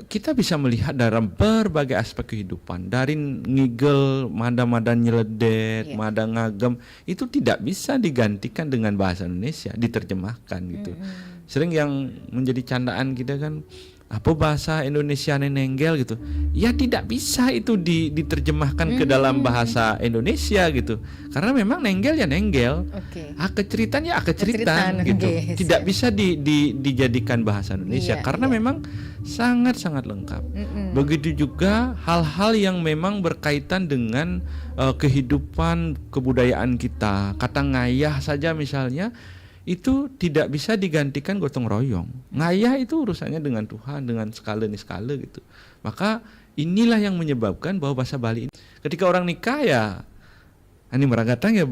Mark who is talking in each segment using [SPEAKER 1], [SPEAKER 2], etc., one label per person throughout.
[SPEAKER 1] kita bisa melihat dalam berbagai aspek kehidupan, dari ngigel, mada-mada nyeledet, mada ngagem, itu tidak bisa digantikan dengan bahasa Indonesia, diterjemahkan gitu. Sering yang menjadi candaan kita kan, apa bahasa Indonesia nenggel gitu. Ya tidak bisa itu diterjemahkan ke dalam bahasa Indonesia gitu. Karena memang nenggel ya nenggel. Akeceritan ya akeceritan gitu. Tidak bisa dijadikan bahasa Indonesia karena memang sangat-sangat lengkap. Begitu juga hal-hal yang memang berkaitan dengan kehidupan kebudayaan kita. Kata ngayah saja misalnya, itu tidak bisa digantikan gotong royong. Ngayah itu urusannya dengan Tuhan, dengan skala gitu. Maka inilah yang menyebabkan bahwa bahasa Bali ini, ketika orang nikah ya, ini meragatang ya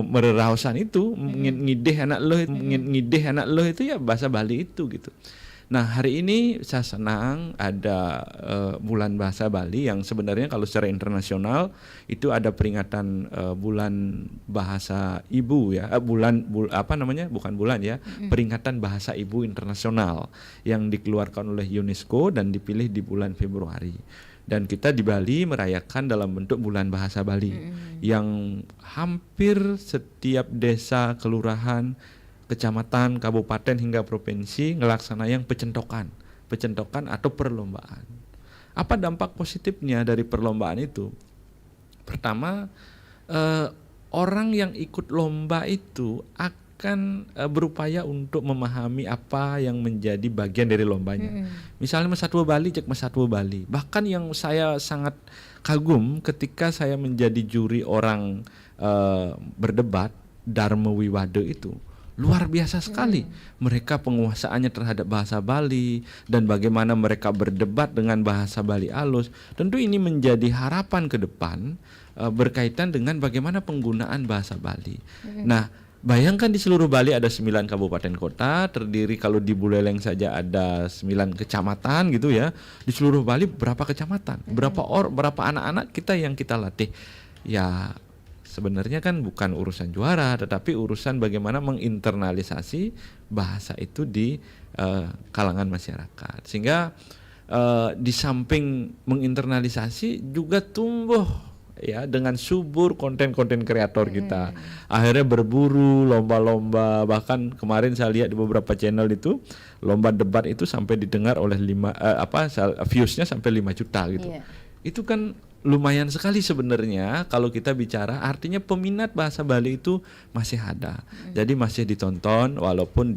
[SPEAKER 1] mererausan itu, ngideh anak lo itu ya bahasa Bali itu gitu. Nah hari ini saya senang ada bulan bahasa Bali yang sebenarnya kalau secara internasional itu ada peringatan bulan bahasa ibu ya, peringatan bahasa ibu internasional yang dikeluarkan oleh UNESCO dan dipilih di bulan Februari. Dan kita di Bali merayakan dalam bentuk bulan bahasa Bali yang hampir setiap desa, kelurahan, kecamatan, kabupaten hingga provinsi ngelaksanakan pecentokan atau perlombaan. Apa dampak positifnya dari perlombaan itu? Pertama, orang yang ikut lomba itu akan berupaya untuk memahami apa yang menjadi bagian dari lombanya. Misalnya Masatwa Bali, cek Masatwa Bali. Bahkan yang saya sangat kagum ketika saya menjadi juri orang berdebat Dharma Wiwada itu. Luar biasa sekali mereka penguasaannya terhadap bahasa Bali dan bagaimana mereka berdebat dengan bahasa Bali alus. Tentu ini menjadi harapan ke depan berkaitan dengan bagaimana penggunaan bahasa Bali. Nah, bayangkan di seluruh Bali ada 9 kabupaten kota, terdiri kalau di Buleleng saja ada 9 kecamatan gitu ya. Di seluruh Bali berapa kecamatan? Berapa anak-anak kita yang kita latih? Ya sebenarnya kan bukan urusan juara, tetapi urusan bagaimana menginternalisasi bahasa itu di kalangan masyarakat. Sehingga di samping menginternalisasi juga tumbuh ya dengan subur konten-konten kreator kita. Akhirnya berburu lomba-lomba, bahkan kemarin saya lihat di beberapa channel itu lomba debat itu sampai didengar oleh viewsnya sampai 5 juta gitu. Itu kan lumayan sekali sebenarnya kalau kita bicara, artinya peminat bahasa Bali itu masih ada. Jadi masih ditonton walaupun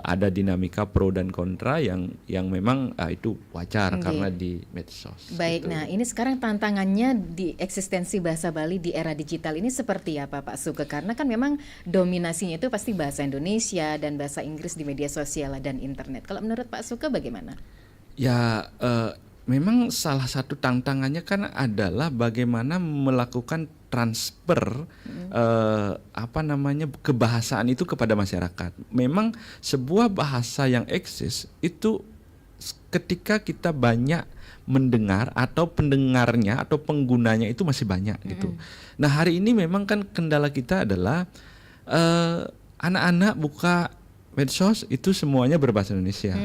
[SPEAKER 1] ada dinamika pro dan kontra yang memang itu wajar karena di medsos.
[SPEAKER 2] Baik, gitu. Nah ini sekarang tantangannya di eksistensi bahasa Bali di era digital ini seperti apa Pak Sugeng? Karena kan memang dominasinya itu pasti bahasa Indonesia dan bahasa Inggris di media sosial dan internet. Kalau menurut Pak Sugeng bagaimana?
[SPEAKER 1] Ya memang salah satu tantangannya kan adalah bagaimana melakukan transfer kebahasaan itu kepada masyarakat. Memang sebuah bahasa yang eksis itu ketika kita banyak mendengar atau pendengarnya atau penggunanya itu masih banyak gitu. Nah hari ini memang kan kendala kita adalah anak-anak buka medsos itu semuanya berbahasa Indonesia.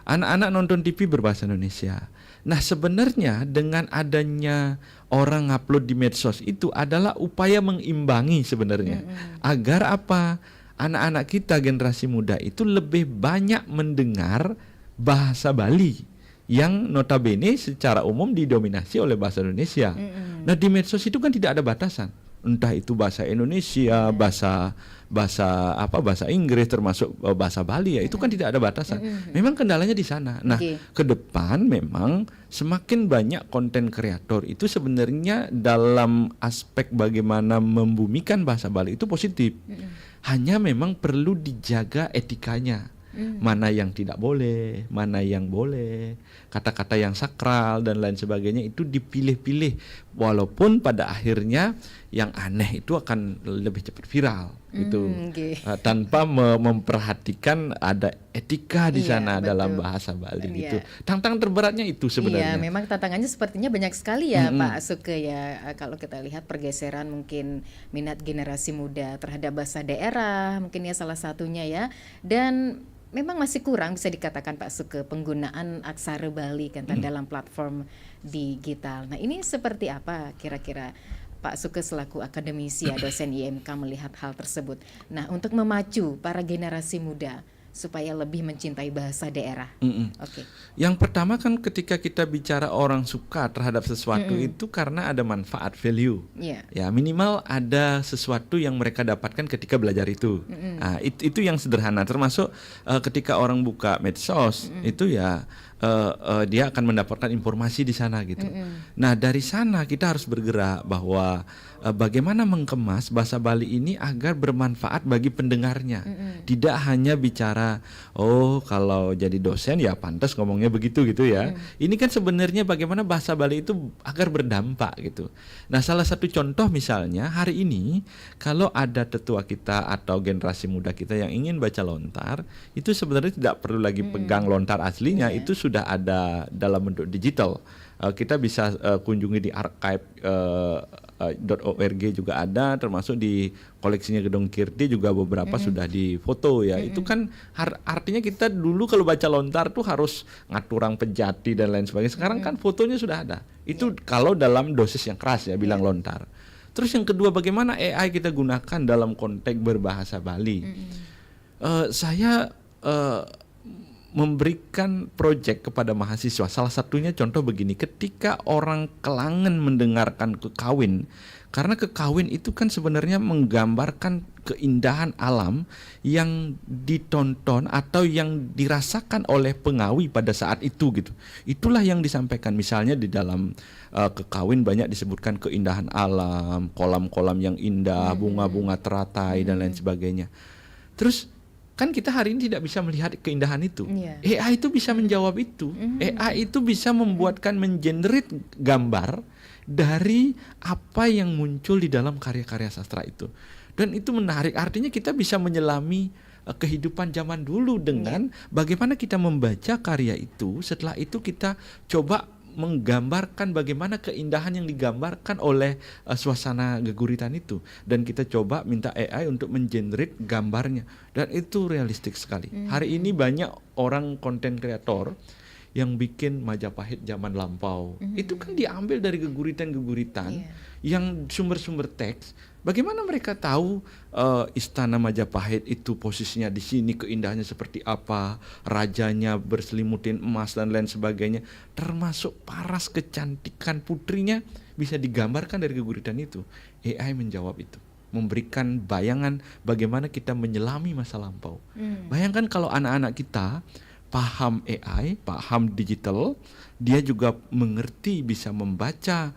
[SPEAKER 1] Anak-anak nonton TV berbahasa Indonesia. Nah sebenarnya dengan adanya orang upload di medsos itu adalah upaya mengimbangi sebenarnya agar apa, anak-anak kita generasi muda itu lebih banyak mendengar bahasa Bali yang notabene secara umum didominasi oleh bahasa Indonesia. Nah di medsos itu kan tidak ada batasan, entah itu bahasa Indonesia, bahasa Inggris termasuk bahasa Bali ya, itu kan tidak ada batasan. Memang kendalanya di sana. Nah, ke depan memang semakin banyak konten kreator itu sebenarnya dalam aspek bagaimana membumikan bahasa Bali itu positif. Hanya memang perlu dijaga etikanya. Mana yang tidak boleh, mana yang boleh, kata-kata yang sakral dan lain sebagainya itu dipilih-pilih, walaupun pada akhirnya yang aneh itu akan lebih cepat viral gitu, tanpa memperhatikan ada etika di sana dalam bahasa Bali gitu. Tantangan terberatnya itu sebenarnya.
[SPEAKER 2] Iya, memang tantangannya sepertinya banyak sekali ya Pak Sugeng ya. Kalau kita lihat pergeseran mungkin minat generasi muda terhadap bahasa daerah, mungkin ya salah satunya ya. Dan memang masih kurang bisa dikatakan Pak Suke penggunaan aksara Bali kan dalam platform digital. Nah, ini seperti apa kira-kira Pak Suke selaku akademisi dosen IMK melihat hal tersebut. Nah, untuk memacu para generasi muda supaya lebih mencintai bahasa daerah. Oke.
[SPEAKER 1] Yang pertama kan ketika kita bicara orang suka terhadap sesuatu itu karena ada manfaat value. Ya minimal ada sesuatu yang mereka dapatkan ketika belajar itu. Nah, itu yang sederhana. Termasuk ketika orang buka medsos itu ya dia akan mendapatkan informasi di sana gitu. Nah, dari sana kita harus bergerak bahwa bagaimana mengemas bahasa Bali ini agar bermanfaat bagi pendengarnya. Tidak hanya bicara kalau jadi dosen ya pantas ngomongnya begitu gitu ya. Ini kan sebenarnya bagaimana bahasa Bali itu agar berdampak gitu. Nah, salah satu contoh misalnya hari ini kalau ada tetua kita atau generasi muda kita yang ingin baca lontar, itu sebenarnya tidak perlu lagi pegang lontar aslinya, itu sudah ada dalam bentuk digital. Kita bisa kunjungi di archive.org juga ada, termasuk di koleksinya Gedong Kirti juga beberapa sudah difoto ya. Itu kan artinya kita dulu kalau baca lontar tuh harus ngaturang pejati dan lain sebagainya. Sekarang kan fotonya sudah ada. Itu kalau dalam dosis yang keras ya bilang lontar. Terus yang kedua, bagaimana AI kita gunakan dalam konteks berbahasa Bali. Saya memberikan proyek kepada mahasiswa. Salah satunya contoh begini, ketika orang Kelangan mendengarkan kekawin, karena kekawin itu kan sebenarnya menggambarkan keindahan alam yang ditonton atau yang dirasakan oleh pengawi pada saat itu gitu. Itulah yang disampaikan misalnya di dalam kekawin banyak disebutkan keindahan alam, kolam-kolam yang indah, bunga-bunga teratai dan lain sebagainya. Terus kan kita hari ini tidak bisa melihat keindahan itu. AI itu bisa menjawab itu. AI itu bisa membuatkan mengenerate gambar dari apa yang muncul di dalam karya-karya sastra itu. Dan itu menarik. Artinya kita bisa menyelami kehidupan zaman dulu dengan bagaimana kita membaca karya itu. Setelah itu kita coba menggambarkan bagaimana keindahan yang digambarkan oleh suasana geguritan itu, dan kita coba minta AI untuk mengenerate gambarnya, dan itu realistik sekali. Hari ini banyak orang konten kreator yang bikin Majapahit zaman lampau. Itu kan diambil dari geguritan-geguritan yang sumber-sumber teks. Bagaimana mereka tahu istana Majapahit itu posisinya di sini, keindahannya seperti apa, rajanya berselimutin emas dan lain sebagainya, termasuk paras kecantikan putrinya bisa digambarkan dari geguritan itu. AI menjawab itu, memberikan bayangan bagaimana kita menyelami masa lampau. Bayangkan kalau anak-anak kita paham AI, paham digital, dia juga mengerti, bisa membaca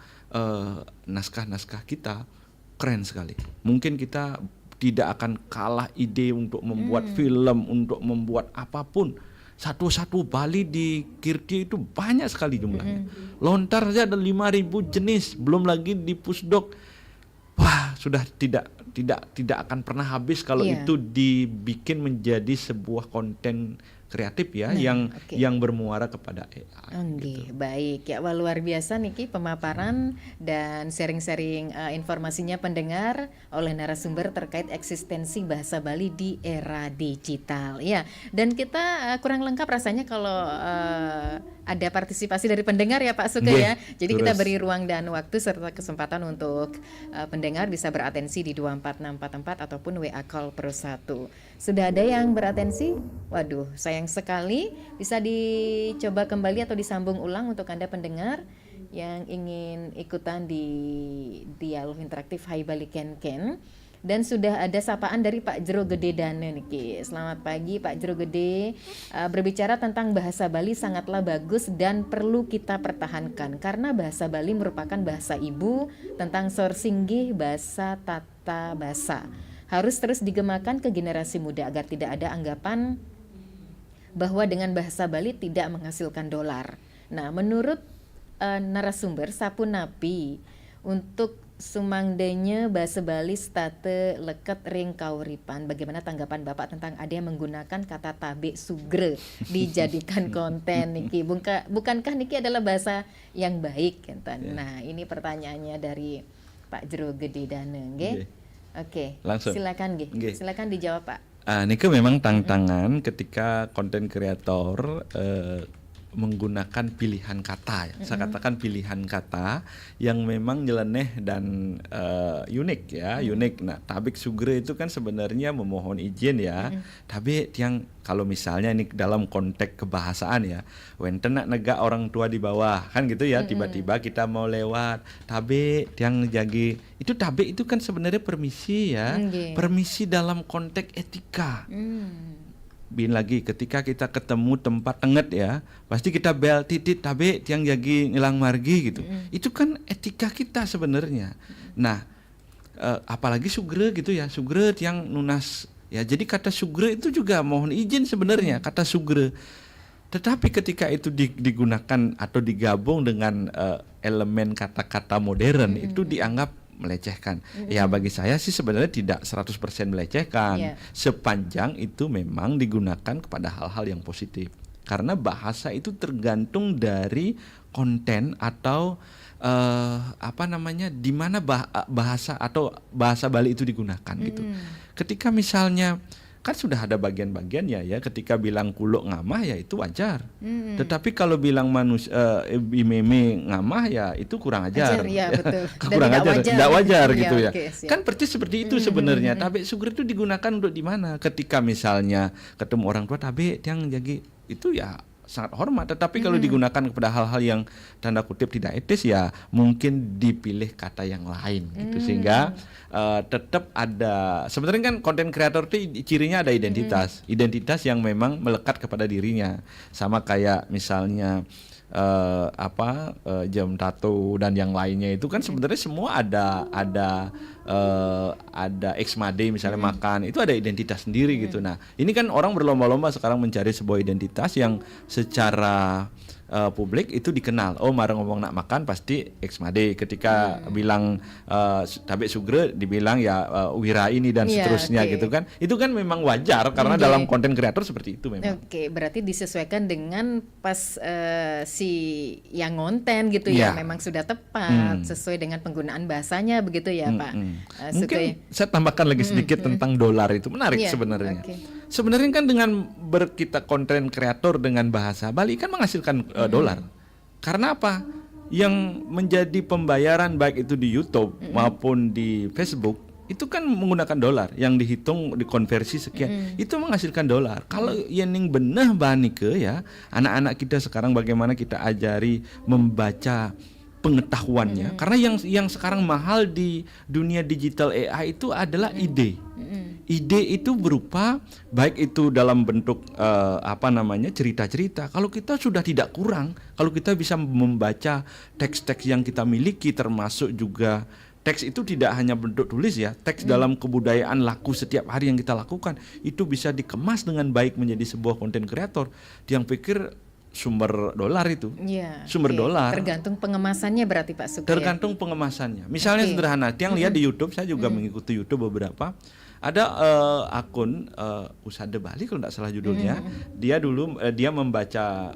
[SPEAKER 1] naskah-naskah kita. Keren sekali. Mungkin kita tidak akan kalah ide untuk membuat film, untuk membuat apapun. Satu-satu Bali di Kirti itu banyak sekali jumlahnya. Lontar saja ada 5.000 jenis, belum lagi di Pusdok. Wah, sudah tidak akan pernah habis kalau itu dibikin menjadi sebuah konten kreatif ya, yang bermuara kepada AI. Gitu.
[SPEAKER 2] Baik ya, wah luar biasa Niki pemaparan dan sharing-sharing informasinya pendengar oleh narasumber terkait eksistensi bahasa Bali di era digital ya. Dan kita kurang lengkap rasanya kalau ada partisipasi dari pendengar ya Pak Suke ya. Jadi kita beri ruang dan waktu serta kesempatan untuk pendengar bisa beratensi di 24644 ataupun WA call per 1. Sudah ada yang beratensi? Waduh, sayang sekali. Bisa dicoba kembali atau disambung ulang untuk Anda pendengar yang ingin ikutan di dialog interaktif Hai Bali Ken Ken. Dan sudah ada sapaan dari Pak Jero Gede Dane niki. Selamat pagi Pak Jero Gede. Berbicara tentang bahasa Bali sangatlah bagus dan perlu kita pertahankan karena bahasa Bali merupakan bahasa ibu tentang sorsinggih bahasa tata bahasa. Harus terus digemakan ke generasi muda agar tidak ada anggapan bahwa dengan bahasa Bali tidak menghasilkan dolar. Nah, menurut narasumber Sapu Napi untuk sumangdanya bahasa Bali state leket ring kauripan. Bagaimana tanggapan Bapak tentang ada yang menggunakan kata tabe sugre dijadikan konten niki? Bukankah niki adalah bahasa yang baik enten? Nah, ini pertanyaannya dari Pak Jero Gede Dane, nggih. Oke.
[SPEAKER 1] Langsung.
[SPEAKER 2] Silakan nggih. Silakan dijawab Pak.
[SPEAKER 1] Nike memang tantangan ketika konten kreator menggunakan pilihan kata ya. Saya katakan pilihan kata yang memang nyeleneh dan unik ya, unik. Nah, tabik sugre itu kan sebenarnya memohon izin ya. Tapi yang kalau misalnya ini dalam konteks kebahasaan ya, wenten nak negak orang tua di bawah kan gitu ya, tiba-tiba kita mau lewat, tabe yang jagi itu tabe itu kan sebenarnya permisi ya, permisi dalam konteks etika. Bin lagi ketika kita ketemu tempat tenget ya, pasti kita bel titit tabe tiang jagi ngilang margi gitu. Itu kan etika kita sebenarnya. Nah, apalagi sugre gitu ya, sugre tiang nunas ya. Jadi kata sugre itu juga mohon izin sebenarnya kata sugre. Tetapi ketika itu digunakan atau digabung dengan elemen kata-kata modern itu dianggap melecehkan. Ya bagi saya sih sebenarnya tidak 100% melecehkan, sepanjang itu memang digunakan kepada hal-hal yang positif. Karena bahasa itu tergantung dari konten atau di mana bahasa atau bahasa Bali itu digunakan gitu. Ketika misalnya kan sudah ada bagian-bagiannya ya, ketika bilang kuluk ngamah ya itu wajar. Tetapi kalau bilang imeme ngamah ya itu kurang ajar.
[SPEAKER 2] Ya, betul.
[SPEAKER 1] Kurang ajar, tidak wajar gitu ya.
[SPEAKER 2] Okay,
[SPEAKER 1] kan persis seperti itu sebenarnya. Tabe sugre itu digunakan untuk di mana? Ketika misalnya ketemu orang tua tabe yang jadi itu ya sangat hormat, tetapi kalau digunakan kepada hal-hal yang tanda kutip tidak etis ya mungkin dipilih kata yang lain gitu, sehingga tetap ada. Sebenarnya kan konten kreator itu cirinya ada identitas yang memang melekat kepada dirinya, sama kayak misalnya jam tato dan yang lainnya itu kan sebenarnya semua ada Xmade misalnya makan itu ada identitas sendiri gitu. Nah ini kan orang berlomba-lomba sekarang mencari sebuah identitas yang secara publik itu dikenal. Oh marang ngomong nak makan pasti Xmade, ketika bilang tabe sugre dibilang ya wira ini dan seterusnya gitu kan. Itu kan memang wajar karena dalam konten kreator seperti itu memang.
[SPEAKER 2] Berarti disesuaikan dengan pas si yang ngonten gitu ya, memang sudah tepat sesuai dengan penggunaan bahasanya begitu ya Pak.
[SPEAKER 1] Mungkin saya tambahkan lagi sedikit tentang dolar itu menarik sebenarnya. Sebenarnya kan dengan kita konten kreator dengan bahasa Bali kan menghasilkan dolar. Karena apa? Yang menjadi pembayaran baik itu di YouTube maupun di Facebook itu kan menggunakan dolar yang dihitung dikonversi sekian, itu menghasilkan dolar. Kalau yang benah banike ya, anak-anak kita sekarang bagaimana kita ajari membaca pengetahuannya, karena yang sekarang mahal di dunia digital AI itu adalah ide. Ide itu berupa baik itu dalam bentuk cerita-cerita. Kalau kita sudah tidak kurang, kalau kita bisa membaca teks-teks yang kita miliki, termasuk juga teks itu tidak hanya bentuk tulis ya, teks dalam kebudayaan laku setiap hari yang kita lakukan, itu bisa dikemas dengan baik menjadi sebuah konten kreator. Yang pikir sumber dolar itu, sumber dolar.
[SPEAKER 2] Tergantung pengemasannya berarti Pak Sugeng.
[SPEAKER 1] Tergantung pengemasannya. Misalnya sederhana, yang lihat di YouTube, saya juga mengikuti YouTube beberapa. Ada akun Usada Bali kalau tidak salah judulnya. Dia dulu dia membaca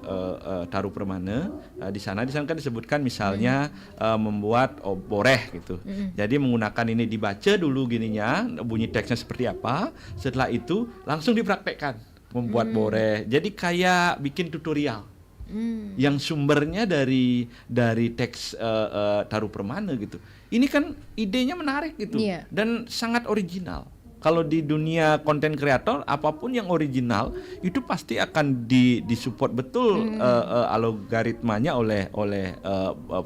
[SPEAKER 1] Taru Permana. Di sana kan disebutkan misalnya membuat boreh gitu. Jadi menggunakan ini dibaca dulu gininya, bunyi teksnya seperti apa. Setelah itu langsung dipraktekkan membuat boreh. Jadi kayak bikin tutorial. Yang sumbernya dari teks Taru Permana gitu. Ini kan idenya menarik gitu dan sangat original. Kalau di dunia konten kreator apapun yang original itu pasti akan disupport betul algoritmanya oleh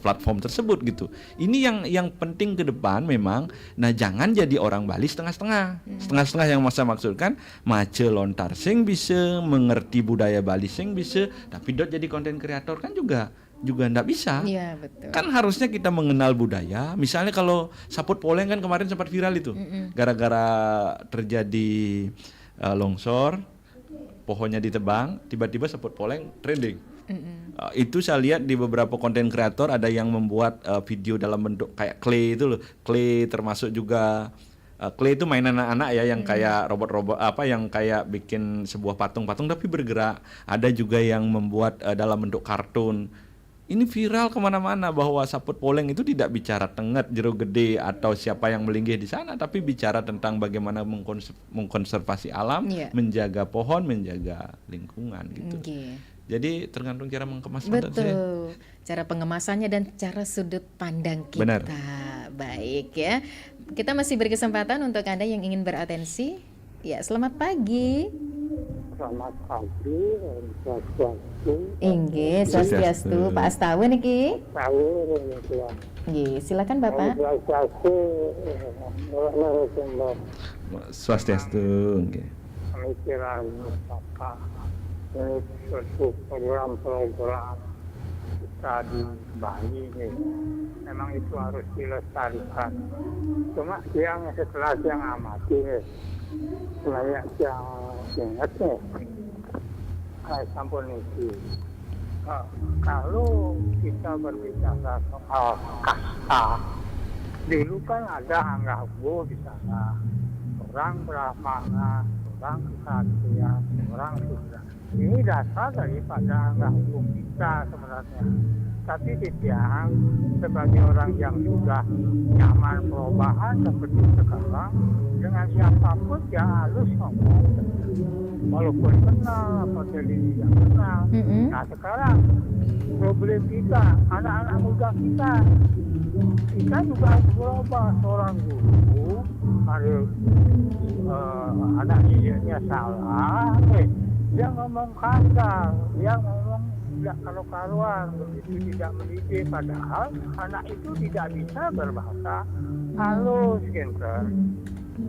[SPEAKER 1] platform tersebut gitu. Ini yang penting ke depan memang. Nah jangan jadi orang Bali setengah-setengah. Setengah-setengah yang saya maksudkan mace lontar sing bisa mengerti budaya Bali sing bisa, tapi jadi konten kreator kan juga enggak bisa.
[SPEAKER 2] Iya, betul.
[SPEAKER 1] Kan harusnya kita mengenal budaya. Misalnya kalau saput poleng kan kemarin sempat viral itu. Gara-gara terjadi longsor, pohonnya ditebang, tiba-tiba saput poleng trending. Itu saya lihat di beberapa konten kreator ada yang membuat video dalam bentuk kayak clay itu loh. Clay termasuk juga clay itu mainan anak-anak ya, yang kayak robot-robot yang kayak bikin sebuah patung-patung tapi bergerak. Ada juga yang membuat dalam bentuk kartun. ini viral kemana-mana bahwa saput poleng itu tidak bicara tenget, jero gede atau siapa yang melinggih di sana, tapi bicara tentang bagaimana mengkonservasi alam,
[SPEAKER 2] Iya.
[SPEAKER 1] menjaga pohon, menjaga lingkungan gitu.
[SPEAKER 2] Nggih.
[SPEAKER 1] Jadi tergantung cara mengemas mantan saya.
[SPEAKER 2] Betul. Cara pengemasannya dan cara sudut pandang kita.
[SPEAKER 1] Benar.
[SPEAKER 2] Baik ya. Kita masih berkesempatan untuk Anda yang ingin beratensi. Ya, selamat pagi.
[SPEAKER 3] Selamat pagi, Swastiastu.
[SPEAKER 2] Inggih, swastiastu. Pak Astawa niki.
[SPEAKER 3] Tahu ya.
[SPEAKER 2] Nggih, silakan Bapak.
[SPEAKER 3] Swastiastu, narasumber
[SPEAKER 1] Swastiastu. Nggih.
[SPEAKER 3] pemikiran Bapak. Ini suatu program-program kita di Bali ini. Memang itu harus dilestarikan. Cuma yang setelah yang amati nih, banyak yang ingat nih, kayak sampun itu. Kalau kita berbicara soal kasta, dulu kan ada Anggabu di sana, orang Brahmana, orang Ksatria, orang Sudra. Ini dasar daripada Anggabu kita sebenarnya. Tapi Tiang sebagai orang yang sudah nyaman perubahan seperti sekarang, dengan siapapun dia halus ngomong. Walaupun kenal atau tidak kenal. Nah sekarang problem kita, anak-anak muda kita juga harus berubah. Seorang guru harus anak didiknya salah, dia ngomong kasar, dia ngomong tidak karu-karuan, begitu tidak mendidik, padahal anak itu tidak bisa berbahasa halus gitu.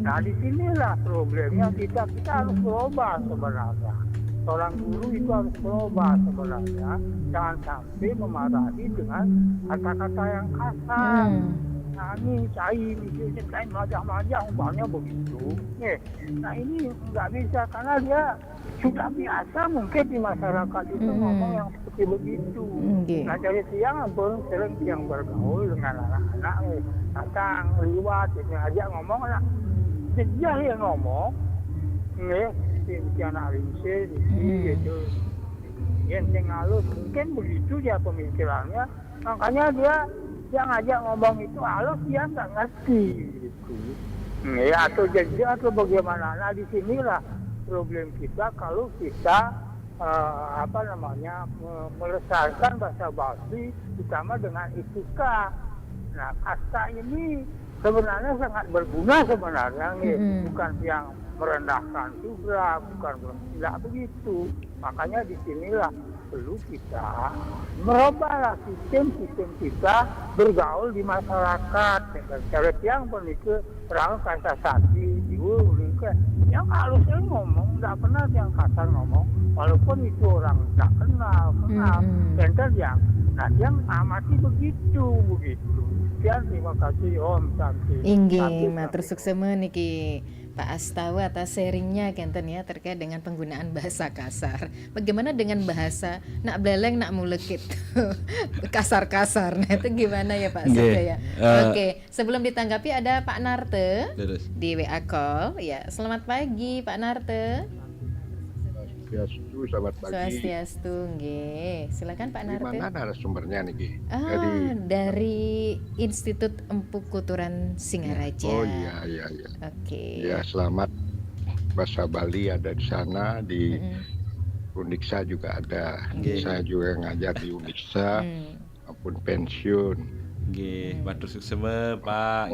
[SPEAKER 3] Nah disinilah problemnya, kita harus berubah sebenarnya. Seorang guru itu harus berubah sebenarnya, jangan sampai memarahi dengan kata-kata yang kasar. Nah ini cair, majah-majah umpamanya begitu. Nah ini nggak bisa karena dia sudah biasa mungkin di masyarakat itu ngomong yang seperti begitu. Nah dari siang pun sering yang bergaul dengan anak-anak, datang liwat, ini aja ngomong lah. Dia yang ngomong, si anak rinse, gitu. Yang halus, mungkin begitu dia pemikirannya. Makanya dia yang ngajak ngomong itu halus, dia nggak ngerti gitu. Atau jadi atau bagaimana. Nah disinilah problem kita kalau kita melestarikan bahasa Bali, terutama dengan itika. Nah kasta ini sebenarnya sangat berguna sebenarnya, bukan yang merendahkan juga, bukan tidak begitu. Makanya disinilah perlu kita merubahlah sistem kita bergaul di masyarakat. Cara yang pernikah orang kata sati, ibu yang halusnya ngomong, tidak pernah yang kasar ngomong, walaupun itu orang tidak kenal. Dan yang amati begitu. Sekian, terima kasih Om Santi.
[SPEAKER 2] Inggih, matur suksema niki Pak Astawa atas sharingnya kenten ya terkait dengan penggunaan bahasa kasar. Bagaimana dengan bahasa nak beleng nak mulekit kasar-kasar. Nah itu gimana ya Pak Astawa ya? Oke, sebelum ditanggapi ada Pak Narte di WA call. Ya, selamat pagi Pak Narte.
[SPEAKER 4] Swastiastu, selamat pagi.
[SPEAKER 2] Swastiastu, nggih. Silakan Pak Narte.
[SPEAKER 4] Di mana narasumbernya nih?
[SPEAKER 2] Dari Institut Empu Kuturan Singaraja.
[SPEAKER 4] Oh iya.
[SPEAKER 2] Oke.
[SPEAKER 4] Ya, selamat. Bahasa Bali ada di sana, di Uniksa juga ada. Saya juga ngajar di Uniksa, maupun pensiun.
[SPEAKER 1] Nggih, matur suksema Pak.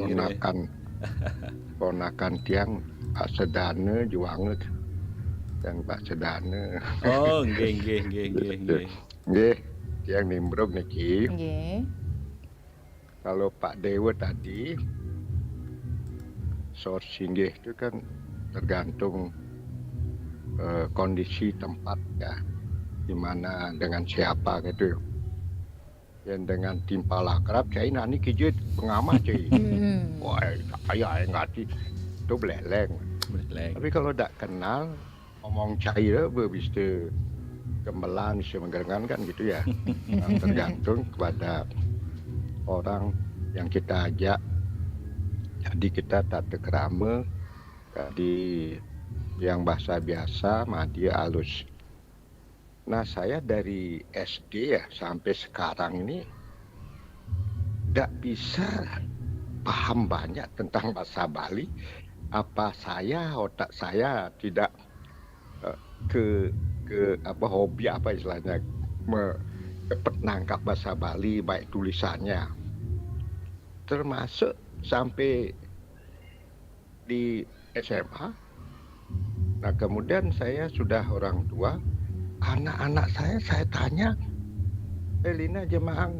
[SPEAKER 4] Ponakan tiang Pak Sedane juanget. Dan Pak Sedane.
[SPEAKER 1] Oh, nggih.
[SPEAKER 4] Nggih, yang nimbrung niki.
[SPEAKER 2] Nggih.
[SPEAKER 4] Kalau Pak Dewa tadi sourcing itu kan tergantung kondisi tempat ya, di mana dengan siapa gitu. Yang dengan timpal akrab, saya nani kijit pengamat cuy. Wah, saya ngerti itu beleleng. Tapi kalau tidak kenal, ngomong cair bisa gemelan, bisa menggerengan kan gitu ya. Tergantung kepada orang yang kita ajak. Jadi kita tata kerama, jadi yang bahasa biasa mah dia halus. Nah, saya dari SD ya sampai sekarang ini nggak bisa paham banyak tentang bahasa Bali. Apa otak saya tidak eh, ke hobi apa istilahnya cepat nangkap bahasa Bali baik tulisannya, termasuk sampai di SMA. Nah, kemudian saya sudah orang tua, anak-anak saya tanya, Lina jemaang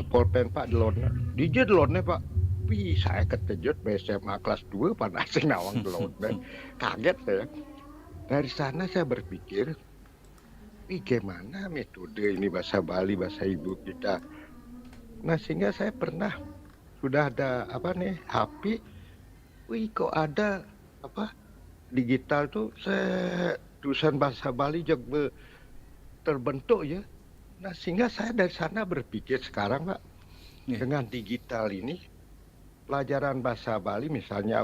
[SPEAKER 4] pulpen Pak delon. Dijed delonnya Pak. Wih, saya keterkejut SMA kelas 2 panasing nawang delon. Kaget saya. Dari sana saya berpikir, gimana metode ini bahasa Bali, bahasa ibu kita. Nah, sehingga saya pernah sudah ada HP. Wih, kok ada digital tuh saya tulisan bahasa Bali juga terbentuk ya. Nah, sehingga saya dari sana berpikir sekarang Pak, dengan digital ini pelajaran bahasa Bali misalnya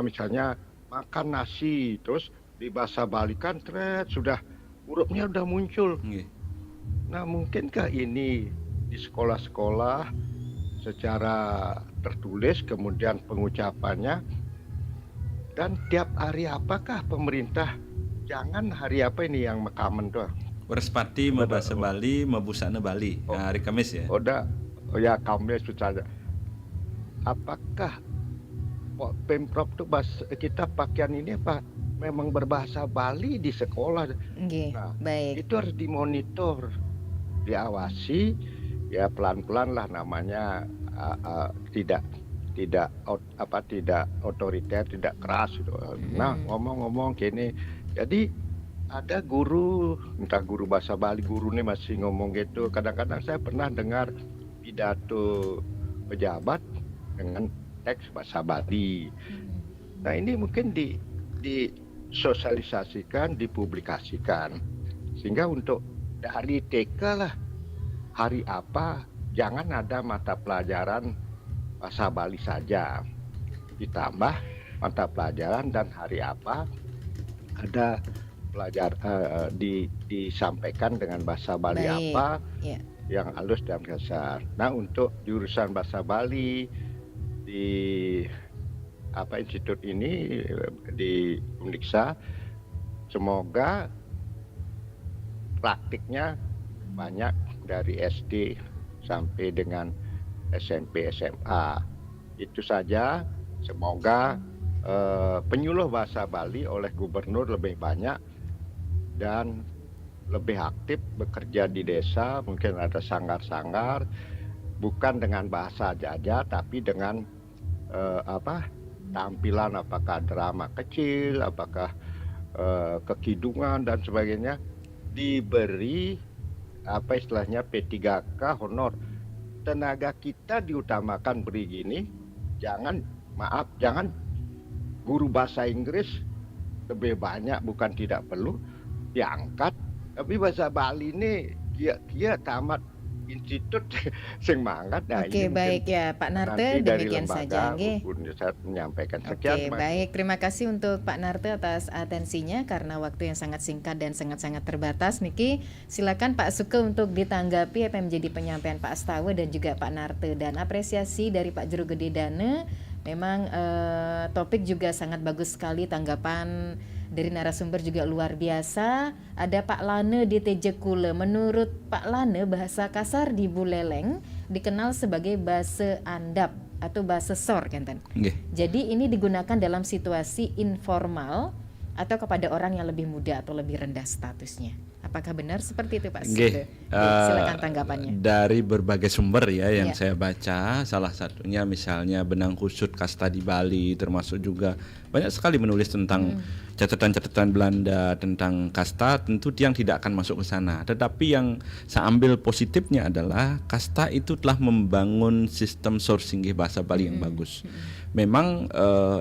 [SPEAKER 4] misalnya makan nasi, terus di bahasa Bali kan sudah hurufnya udah muncul. Nah, mungkinkah ini di sekolah-sekolah secara tertulis kemudian pengucapannya, dan tiap hari apakah pemerintah jangan hari apa ini yang mekamen tuh
[SPEAKER 1] Werespati bahasa Bali, busana Bali. Nah, hari Kamis ya.
[SPEAKER 4] Ya Kamis saja. Apakah Pemprov tuh kita pakaian ini apa memang berbahasa Bali di sekolah? Nah,
[SPEAKER 2] baik.
[SPEAKER 4] Itu harus dimonitor, diawasi, ya pelan-pelan lah namanya, tidak otoriter, tidak keras gitu. Nah, ngomong-ngomong gini, jadi ada guru, entah guru bahasa Bali, guru ini masih ngomong gitu. Kadang-kadang saya pernah dengar pidato pejabat dengan teks bahasa Bali. Nah, ini mungkin disosialisasikan, dipublikasikan, sehingga untuk dari TK lah, hari apa jangan ada mata pelajaran bahasa Bali saja, ditambah mata pelajaran dan hari apa ada disampaikan dengan bahasa Bali. Baik. Apa yang halus dan kasar. Nah, untuk jurusan bahasa Bali di institut ini di Undiksa, semoga praktiknya banyak dari SD sampai dengan SMP SMA. Itu saja. Semoga penyuluh bahasa Bali oleh gubernur lebih banyak dan lebih aktif bekerja di desa. Mungkin ada sanggar-sanggar, bukan dengan bahasa saja, tapi dengan tampilan, apakah drama kecil, apakah kekidungan dan sebagainya, diberi istilahnya P3K honor. Tenaga kita diutamakan beri gini, jangan guru bahasa Inggris lebih banyak, bukan tidak perlu diangkat, tapi bahasa Bali ini kia tamat institut sing mangkat. Nah,
[SPEAKER 2] Oke, baik ya Pak Narte, demikian saja
[SPEAKER 4] saya menyampaikan. Sekian.
[SPEAKER 2] Oke, baik, terima kasih untuk Pak Narte atas atensinya karena waktu yang sangat singkat dan sangat-sangat terbatas. Niki, silakan Pak Suke untuk ditanggapi apa yang menjadi penyampaian Pak Astawa dan juga Pak Narte, dan apresiasi dari Pak Juru Gede Dane. Memang topik juga sangat bagus sekali, tanggapan dari narasumber juga luar biasa. Ada Pak Lane di Tejekule. Menurut Pak Lane, bahasa kasar di Buleleng dikenal sebagai bahasa andap atau bahasa sor, Kenten. Jadi ini digunakan dalam situasi informal atau kepada orang yang lebih muda atau lebih rendah statusnya. Apakah benar seperti itu Pak Suke? Silakan tanggapannya.
[SPEAKER 1] Dari berbagai sumber ya yang saya baca, salah satunya misalnya Benang Kusut Kasta di Bali, termasuk juga banyak sekali menulis tentang catatan-catatan Belanda tentang kasta. Tentu yang tidak akan masuk ke sana. Tetapi yang saya ambil positifnya adalah kasta itu telah membangun sistem sourcing bahasa Bali yang bagus. Memang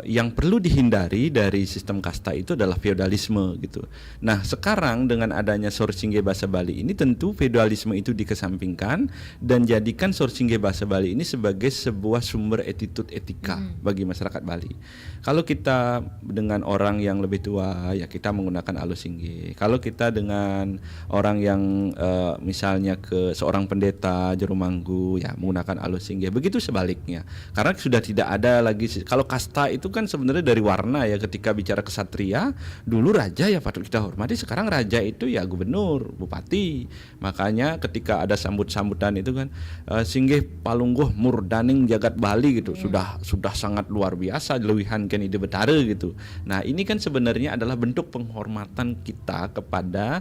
[SPEAKER 1] yang perlu dihindari dari sistem kasta itu adalah feodalisme gitu. Nah, sekarang dengan adanya sourcing bahasa Bali ini, tentu feodalisme itu dikesampingkan dan jadikan sourcing bahasa Bali ini sebagai sebuah sumber attitude etika bagi masyarakat Bali. Kalau kita dengan orang yang lebih tua tua ya kita menggunakan alus singgih. Kalau kita dengan orang yang misalnya ke seorang pendeta juru manggu ya menggunakan alus singgih. Begitu sebaliknya. Karena sudah tidak ada lagi, kalau kasta itu kan sebenarnya dari warna ya, ketika bicara kesatria dulu raja ya patut kita hormati, sekarang raja itu ya gubernur, bupati. Makanya ketika ada sambutan itu kan singgih palungguh murdaning jagat Bali gitu, sudah sangat luar biasa lewihan ken ide betara gitu. Nah ini kan sebenarnya adalah bentuk penghormatan kita kepada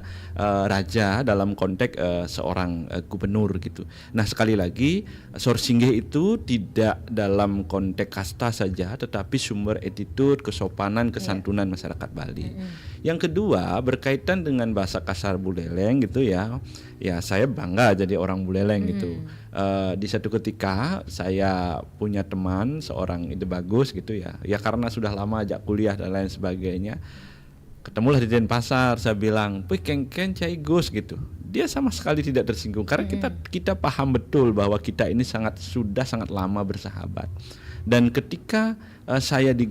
[SPEAKER 1] raja dalam konteks seorang gubernur gitu. Nah sekali lagi sor singgih itu tidak dalam konteks kasta saja, tetapi sumber attitude, kesopanan, kesantunan masyarakat Bali. Yang kedua berkaitan dengan bahasa kasar Buleleng gitu ya. Ya saya bangga jadi orang Buleleng gitu. Di satu ketika saya punya teman seorang ide bagus gitu ya. Ya karena sudah lama ajak kuliah dan lain sebagainya. Ketemulah di Denpasar, saya bilang, "Wih kengken cai Gus" gitu. Dia sama sekali tidak tersinggung karena kita paham betul bahwa kita ini sudah sangat lama bersahabat. Dan ketika saya di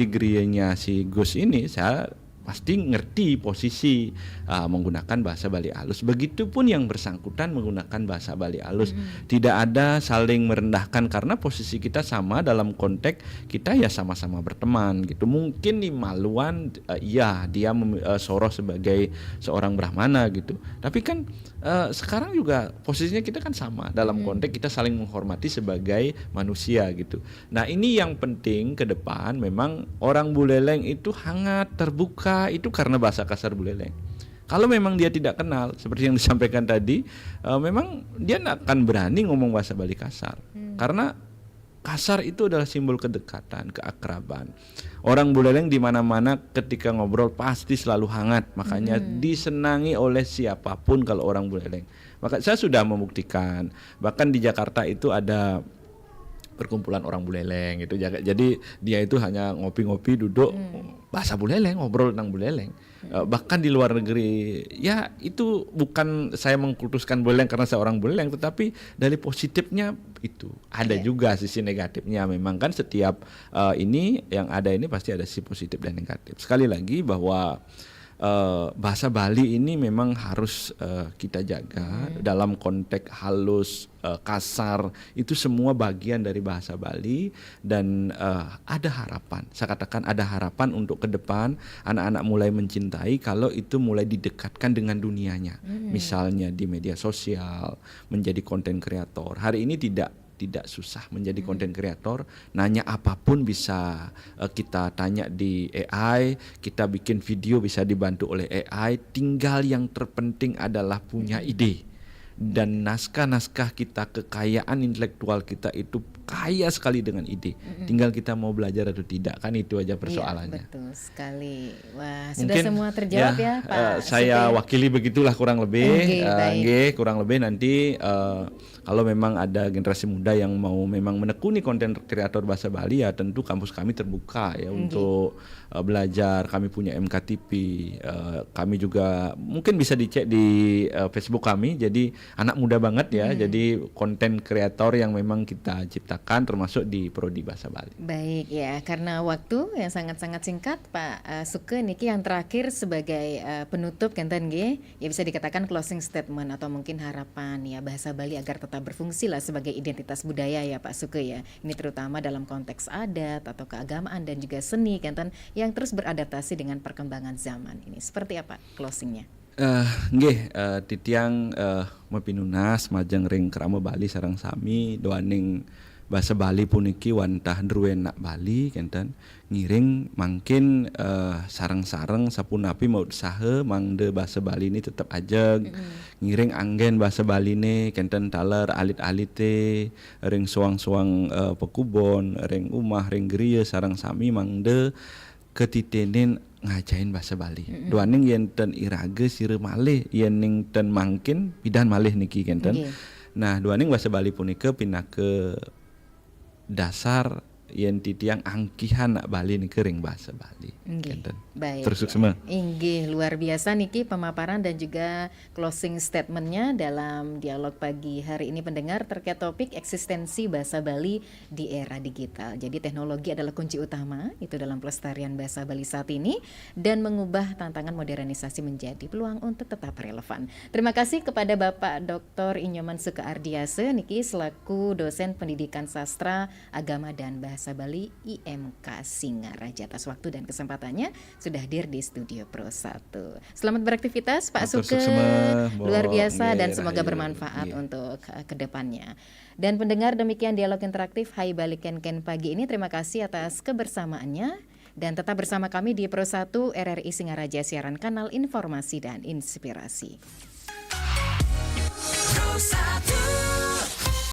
[SPEAKER 1] Gria-nya si Gus ini, saya pasti ngerti posisi menggunakan bahasa Bali alus. Begitupun yang bersangkutan menggunakan bahasa Bali alus. Tidak ada saling merendahkan karena posisi kita sama dalam konteks kita ya sama-sama berteman gitu. Mungkin di Maluan iya dia soroh sebagai seorang Brahmana gitu. Tapi kan sekarang juga posisinya kita kan sama dalam konteks kita saling menghormati sebagai manusia gitu. Nah ini yang penting ke depan, memang orang Buleleng itu hangat, terbuka, itu karena bahasa kasar Buleleng. Kalau memang dia tidak kenal seperti yang disampaikan tadi, memang dia tidak akan berani ngomong bahasa Bali kasar. Karena kasar itu adalah simbol kedekatan, keakraban. Orang Buleleng di mana-mana ketika ngobrol pasti selalu hangat, makanya disenangi oleh siapapun kalau orang Buleleng. Maka saya sudah membuktikan, bahkan di Jakarta itu ada perkumpulan orang Buleleng gitu. Jadi dia itu hanya ngopi-ngopi duduk bahasa Buleleng, ngobrol tentang Buleleng. Bahkan di luar negeri ya itu bukan saya mengkultuskan Buleleng karena saya orang Buleleng, tetapi dari positifnya itu ada juga sisi negatifnya. Memang kan setiap ini yang ada ini pasti ada sisi positif dan negatif. Sekali lagi bahwa bahasa Bali ini memang harus kita jaga dalam konteks halus, kasar, itu semua bagian dari bahasa Bali. Dan ada harapan, saya katakan ada harapan untuk ke depan anak-anak mulai mencintai kalau itu mulai didekatkan dengan dunianya. Misalnya di media sosial, menjadi konten kreator. Hari ini tidak susah menjadi konten kreator, nanya apapun bisa kita tanya di AI, kita bikin video bisa dibantu oleh AI, tinggal yang terpenting adalah punya ide. Dan naskah-naskah kita, kekayaan intelektual kita itu kaya sekali dengan ide. Tinggal kita mau belajar atau tidak, kan itu aja persoalannya.
[SPEAKER 2] Iya, betul sekali. Wah,
[SPEAKER 1] mungkin,
[SPEAKER 2] sudah semua terjawab ya Pak.
[SPEAKER 1] Saya wakili begitulah kurang lebih. Kurang lebih nanti kalau memang ada generasi muda yang mau memang menekuni konten kreator bahasa Bali, ya tentu kampus kami terbuka ya untuk belajar. Kami punya MKTP, kami juga mungkin bisa dicek di Facebook kami. Jadi anak muda banget ya, jadi konten kreator yang memang kita ciptakan termasuk di Prodi Bahasa Bali.
[SPEAKER 2] Baik ya, karena waktu yang sangat-sangat singkat Pak Suke niki yang terakhir sebagai penutup kenten G, ya bisa dikatakan closing statement atau mungkin harapan ya bahasa Bali agar tetap berfungsi lah sebagai identitas budaya ya Pak Suke ya. Ini terutama dalam konteks adat atau keagamaan dan juga seni kenten yang terus beradaptasi dengan perkembangan zaman ini. Seperti apa closingnya?
[SPEAKER 1] Nggih, titiang mapinunas majeng ring krama Bali sareng sami doaning bahasa Bali puniki wantah druenak Bali kenten ngiring mangkin sareng-sareng sapunapi mau usaha mangde bahasa Bali ini tetap ajeg ngiring anggen bahasa Bali ini kenten taler alit-alite ring suang-suang pekubon ring umah ring geria sareng sami mangde ketitenin ngajain bahasa Bali. Doaning yen ten irage sire malih yen ning ten mangkin pidan malih niki kenten. Nah, doaning bahasa Bali punika pinake dasar yen titiang angkihan nak Bali ni kering bahasa Bali.
[SPEAKER 2] Nggih.
[SPEAKER 1] Enten.
[SPEAKER 2] Baik.
[SPEAKER 1] Terus semua.
[SPEAKER 2] Inggih, luar biasa niki pemaparan dan juga closing statementnya dalam dialog pagi hari ini pendengar terkait topik eksistensi bahasa Bali di era digital. Jadi teknologi adalah kunci utama itu dalam pelestarian bahasa Bali saat ini dan mengubah tantangan modernisasi menjadi peluang untuk tetap relevan. Terima kasih kepada Bapak Dr. Inyoman Sukeardiase niki selaku dosen pendidikan sastra, agama dan bahasa Bali IMK Singaraja atas waktu dan kesempatannya sudah hadir di Studio Pro 1. Selamat beraktivitas Pak
[SPEAKER 1] Matur
[SPEAKER 2] Suke.
[SPEAKER 1] suksema,
[SPEAKER 2] Luar
[SPEAKER 1] Mbok.
[SPEAKER 2] biasa dan
[SPEAKER 1] Nggih,
[SPEAKER 2] semoga
[SPEAKER 1] rahayu.
[SPEAKER 2] bermanfaat
[SPEAKER 1] Nggih.
[SPEAKER 2] untuk kedepannya. Dan pendengar demikian dialog interaktif Hai Bali Ken Ken pagi ini. Terima kasih atas kebersamaannya dan tetap bersama kami di Pro 1 RRI Singaraja siaran kanal informasi dan inspirasi.
[SPEAKER 5] Pro 1